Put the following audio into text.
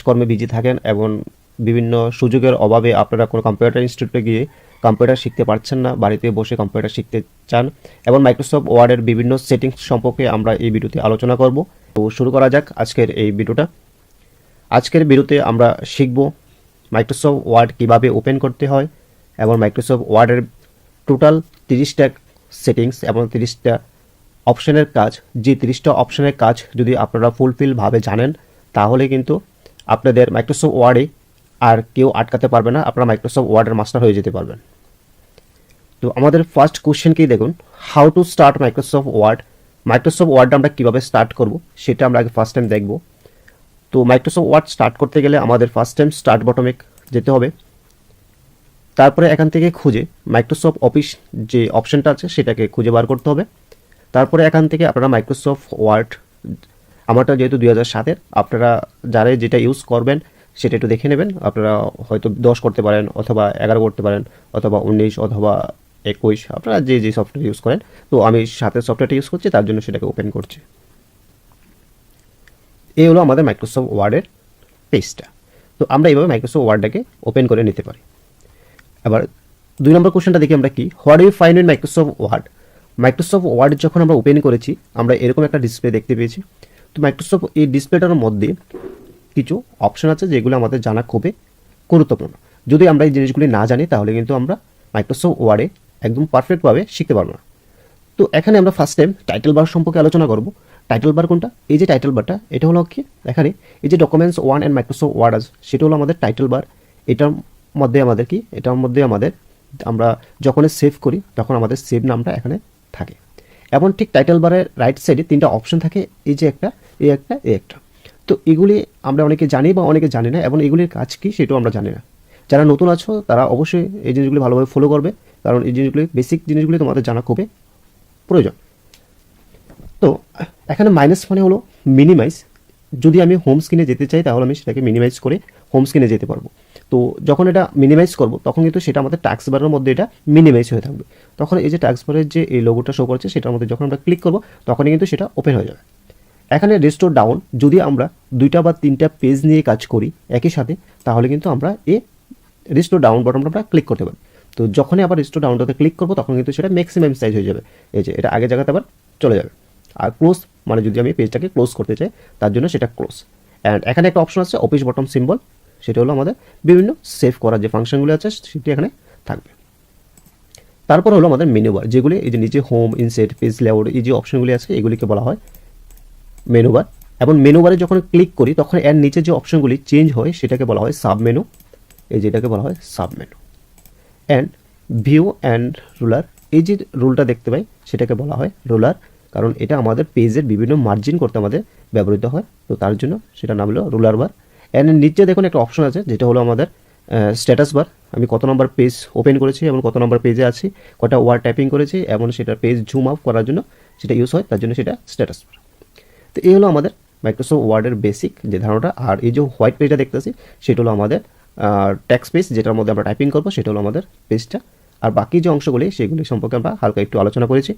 কাজকর্মে বিজি থাকেন এবং বিভিন্ন সুযোগের অভাবে আপনারা কোনো কম্পিউটার ইনস্টিটিউটে গিয়ে কম্পিউটার শিখতে পারছেন না, বাড়িতে বসে কম্পিউটার শিখতে চান এবং মাইক্রোসফট ওয়ার্ডের বিভিন্ন সেটিংস সম্পর্কে আমরা এই ভিডিওতে আলোচনা করব। তো শুরু করা যাক আজকের এই ভিডিওটা। আজকের ভিডিওতে আমরা শিখব মাইক্রোসফট ওয়ার্ড কিভাবে ওপেন করতে হয় এবং মাইক্রোসফট ওয়ার্ডের টোটাল 30টা সেটিংস এবং 30টা অপশনের কাজ। যে 30টা অপশনের কাজ যদি আপনারা ফুলফিলভাবে জানেন তাহলে কিন্তু আপনাদের মাইক্রোসফট ওয়ার্ডে আর কেউ আটকাতে পারবে না, আপনারা মাইক্রোসফট ওয়ার্ডের মাস্টার হয়ে যেতে পারবেন। তো আমাদের ফার্স্ট কোশ্চেনকেই দেখুন, how to start Microsoft Word. Microsoft ওয়ার্ডটা আমরা কীভাবে স্টার্ট করব সেটা আমরা আগে ফার্স্ট টাইম দেখব। তো মাইক্রোসফট ওয়ার্ড স্টার্ট করতে গেলে আমাদের ফার্স্ট টাইম স্টার্ট বটমে যেতে হবে। তারপরে এখান থেকে খুঁজে মাইক্রোসফট অফিস যে অপশনটা আছে সেটাকে খুঁজে বার করতে হবে। তারপরে এখান থেকে আপনারা মাইক্রোসফট ওয়ার্ড, আমারটা যেহেতু 2007-এর, আপনারা যারা যেটা ইউজ করবেন সেটা একটু দেখে নেবেন। আপনারা হয়তো 10 করতে পারেন অথবা 11 করতে পারেন অথবা 19 অথবা 21, আপনারা যে যে সফটওয়্যার ইউজ করেন। তো আমি 7-এর সফটওয়্যারটা ইউজ করছি, তার জন্য সেটাকে ওপেন করছি। এই হলো আমাদের মাইক্রোসফট ওয়ার্ডের পেজটা। তো আমরা এইভাবে মাইক্রোসফট ওয়ার্ডটাকে ওপেন করে নিতে পারি। এবার 2 নম্বর কোশ্চেনটা দেখি আমরা কি, what you find in Microsoft Word. Microsoft Word যখন আমরা ওপেন করেছি আমরা এরকম একটা ডিসপ্লে দেখতে পেয়েছি। তো মাইক্রোসফট এই ডিসপ্লেটার মধ্যে কিছু অপশন আছে যেগুলো আমাদের জানা খুবই গুরুত্বপূর্ণ। যদি আমরা এই জিনিসগুলি না জানি তাহলে কিন্তু আমরা মাইক্রোসফট ওয়ার্ডে একদম পারফেক্টভাবে শিখতে পারবো না। তো এখানে আমরা ফার্স্ট টাইম টাইটেল বার সম্পর্কে আলোচনা করব। টাইটেল বার কোনটা? এই যে টাইটেল বারটা, এটা হলো কি, এখানে এই যে ডকুমেন্টস 1 অ্যান্ড মাইক্রোসফট ওয়ার্ড আছে সেটা হলো আমাদের টাইটেল বার। এটার মধ্যে আমাদের কি, এটার মধ্যে আমাদের আমরা যখন সেভ করি তখন আমাদের সেভ নামটা এখানে থাকে। এবং ঠিক টাইটেল বারের রাইট সাইডে 3টা অপশন থাকে, এই যে একটা, এই একটা, এই একটা। তো এগুলি আমরা অনেকে জানি বা অনেকে জানি না, এবং এগুলির কাজ কি সেটাও আমরা জানি না। যারা নতুন আছো তারা অবশ্যই এই জিনিসগুলি ভালোভাবে ফলো করবে, কারণ এই জিনিসগুলি, বেসিক জিনিসগুলি তোমাদের জানা খুবই প্রয়োজন। তো এখানে মাইনাস মানে হলো মিনিমাইজ। যদি আমি হোম স্ক্রিনে যেতে চাই তাহলে আমি সেটাকে মিনিমাইজ করে হোম স্ক্রিনে যেতে পারবো। তো যখন এটা মিনিমাইজ করব তখন কিন্তু সেটা আমাদের টাস্ক বারের মধ্যে এটা মিনিমাইজ হয়ে থাকবে। তখন এই যে টাস্ক বারের যে এই লোগোটা শো করছে সেটার মধ্যে যখন আমরা ক্লিক করব তখনই কিন্তু সেটা ওপেন হয়ে যাবে। এখানে রেস্টোর ডাউন, যদি আমরা 2টা বা 3টা পেজ নিয়ে কাজ করি একই সাথে তাহলে কিন্তু আমরা এই রেস্টোর ডাউন বাটনটা আমরা ক্লিক করতে পারি। তো যখনই আবার রেস্টোর ডাউনটাতে ক্লিক করবো তখন কিন্তু সেটা ম্যাক্সিমাম সাইজ হয়ে যাবে, এই যে এটা আগের জায়গাতে আবার চলে যাবে। আর ক্লোজ মানে যদি আমি পেজটাকে ক্লোজ করতে চাই তার জন্য সেটা ক্লোজ। অ্যান্ড এখানে একটা অপশন আছে অফিস বটম সিম্বল, সেটা হলো আমাদের বিভিন্ন সেভ করার যে ফাংশনগুলো আছে সেটি এখানে থাকবে। তারপর হলো আমাদের মেনু বার, যেগুলি এই যে নিচে হোম, ইনসেট, পেজ লেআউট, এই যে অপশনগুলি আছে এগুলিকে বলা হয় মেনু বার। এবং মেনু বারে যখন ক্লিক করি তখন এর নিচে যে অপশনগুলি চেঞ্জ হয় সেটাকে বলা হয় সাব মেনু, এই যেটাকে বলা হয় sub menu. And view and ruler, এই যে রুলটা দেখতে পাই সেটাকে বলা হয় রুলার, কারণ এটা আমাদের পেজের বিভিন্ন মার্জিন করতে আমাদের ব্যবহৃত হয়। তো তার জন্য সেটার নাম হলো রুলার বার। অ্যান্ড নিচে দেখুন একটা অপশন আছে যেটা হলো আমাদের স্ট্যাটাস বার। আমি কত নম্বর পেজ ওপেন করেছি এবং কত নম্বর পেজে আছি, কটা ওয়ার্ড টাইপিং করেছি এবং সেটার পেজ জুম আপ করার জন্য সেটা ইউজ হয়, তার জন্য সেটা স্ট্যাটাস বার। তো এই হলো আমাদের মাইক্রোসফট ওয়ার্ডের বেসিক যে ধারণাটা। আর এই যে হোয়াইট পেজটা দেখতেছি সেটা হলো আমাদের টেক্সট পেজ, যেটার মধ্যে আমরা টাইপিং করবো, সেটা হলো আমাদের পেজটা। আর বাকি যে অংশগুলি সেগুলি সম্পর্কে আমরা হালকা একটু আলোচনা করেছি।